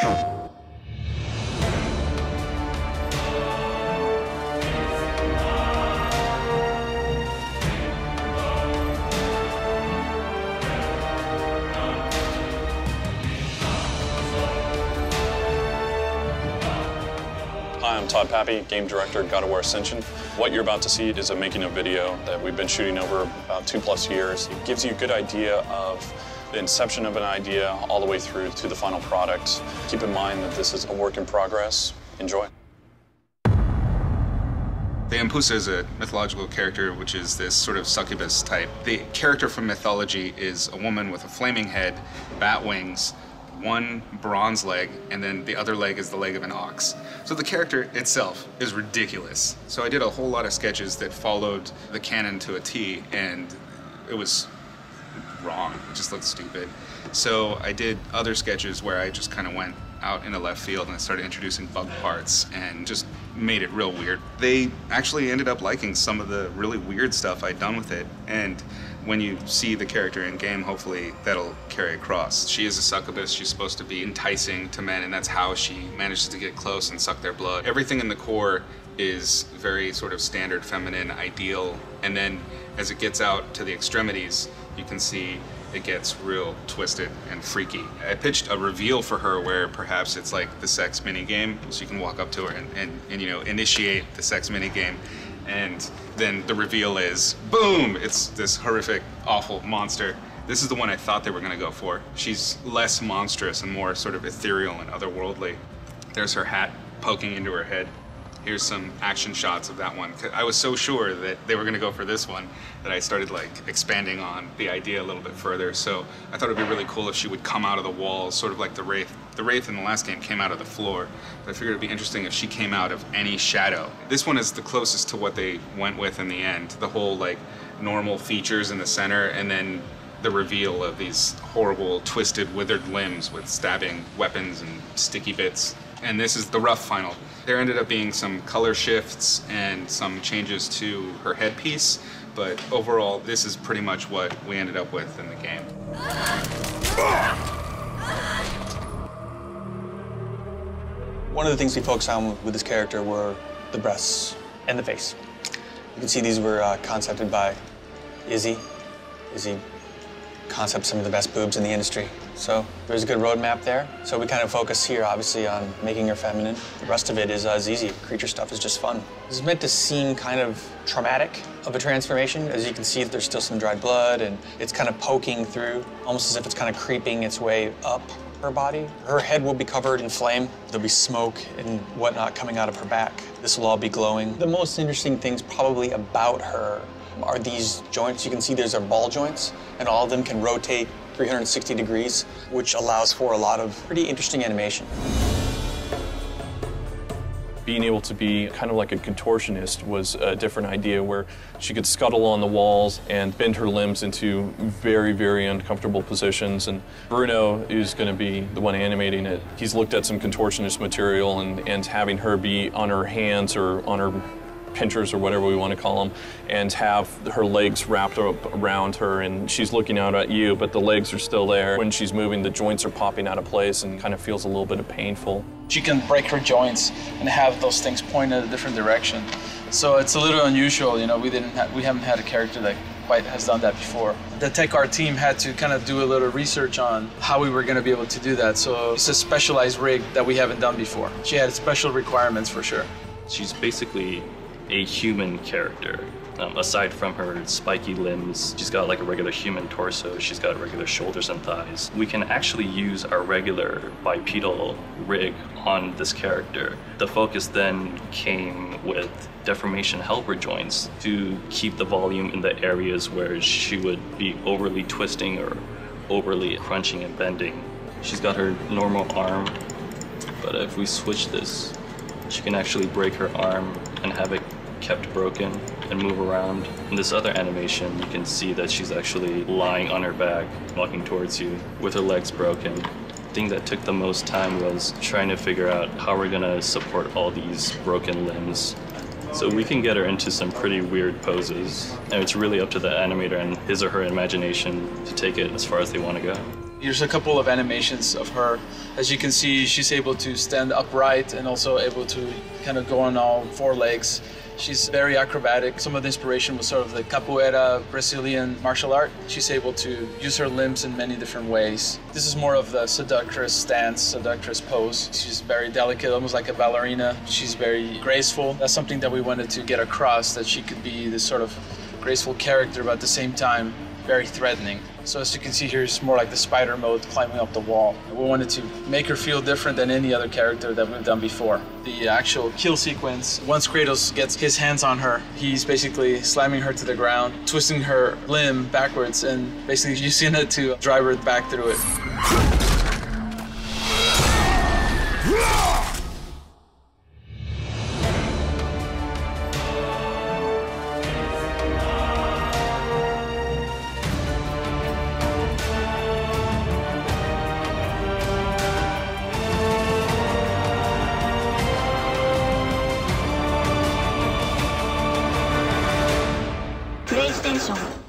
Hi, I'm Todd Pappy, Game Director, God of War Ascension. What you're about to see is a making of video that we've been shooting over about 2+ years. It gives you a good idea of the inception of an idea all the way through to the final product. Keep in mind that this is a work in progress. Enjoy. The Empusa is a mythological character, which is this sort of succubus type. The character from mythology is a woman with a flaming head, bat wings, one bronze leg, and then the other leg is the leg of an ox. So the character itself is ridiculous. So I did a whole lot of sketches that followed the canon to a T, and it was wrong. It just looked stupid. So I did other sketches where I just kind of went out into left field and I started introducing bug parts and just made it real weird. They actually ended up liking some of the really weird stuff I'd done with it, and when you see the character in game, hopefully that'll carry across. She is a succubus. She's supposed to be enticing to men, and that's how she manages to get close and suck their blood. Everything in the core is very sort of standard feminine ideal, and then as it gets out to the extremities, you can see it gets real twisted and freaky. I pitched a reveal for her where perhaps it's like the sex minigame, so you can walk up to her and you know, initiate the sex minigame, and then the reveal is, boom, it's this horrific, awful monster. This is the one I thought they were gonna go for. She's less monstrous and more sort of ethereal and otherworldly. There's her hat poking into her head. Here's some action shots of that one. I was so sure that they were gonna go for this one that I started like expanding on the idea a little bit further. So I thought it'd be really cool if she would come out of the walls, sort of like the Wraith. The Wraith in the last game came out of the floor, but I figured it'd be interesting if she came out of any shadow. This one is the closest to what they went with in the end. The whole like normal features in the center, and then the reveal of these horrible, twisted, withered limbs with stabbing weapons and sticky bits. And this is the rough final. There ended up being some color shifts and some changes to her headpiece, but overall, this is pretty much what we ended up with in the game. One of the things we focused on with this character were the breasts and the face. You can see these were concepted by Izzy. Izzy concepted some of the best boobs in the industry. So there's a good roadmap there. So we kind of focus here, obviously, on making her feminine. The rest of it is easy. Creature stuff is just fun. This is meant to seem kind of traumatic of a transformation. As you can see, there's still some dried blood, and it's kind of poking through, almost as if it's kind of creeping its way up her body. Her head will be covered in flame. There'll be smoke and whatnot coming out of her back. This will all be glowing. The most interesting things probably about her are these joints. You can see there's our ball joints, and all of them can rotate 360 degrees, which allows for a lot of pretty interesting animation. Being able to be kind of like a contortionist was a different idea, where she could scuttle on the walls and bend her limbs into very, very uncomfortable positions. And Bruno is going to be the one animating it. He's looked at some contortionist material and having her be on her hands or on her pinchers or whatever we want to call them, and have her legs wrapped up around her, and she's looking out at you, but the legs are still there. When she's moving, the joints are popping out of place and kind of feels a little bit of painful. She can break her joints and have those things point in a different direction. So it's a little unusual, you know, we haven't had a character that quite has done that before. The tech art team had to kind of do a little research on how we were going to be able to do that. So it's a specialized rig that we haven't done before. She had special requirements for sure. She's basically a human character. Aside from her spiky limbs, she's got like a regular human torso, she's got regular shoulders and thighs. We can actually use our regular bipedal rig on this character. The focus then came with deformation helper joints to keep the volume in the areas where she would be overly twisting or overly crunching and bending. She's got her normal arm, but if we switch this, she can actually break her arm and have it kept broken and move around. In this other animation, you can see that she's actually lying on her back, walking towards you with her legs broken. The thing that took the most time was trying to figure out how we're gonna support all these broken limbs. So we can get her into some pretty weird poses, and it's really up to the animator and his or her imagination to take it as far as they want to go. Here's a couple of animations of her. As you can see, she's able to stand upright and also able to kind of go on all four legs. She's very acrobatic. Some of the inspiration was sort of the capoeira Brazilian martial art. She's able to use her limbs in many different ways. This is more of the seductress stance, seductress pose. She's very delicate, almost like a ballerina. She's very graceful. That's something that we wanted to get across, that she could be this sort of graceful character, but at the same time, very threatening. So as you can see here, it's more like the spider mode climbing up the wall. We wanted to make her feel different than any other character that we've done before. The actual kill sequence, once Kratos gets his hands on her, he's basically slamming her to the ground, twisting her limb backwards, and basically using it to drive her back through it. PlayStation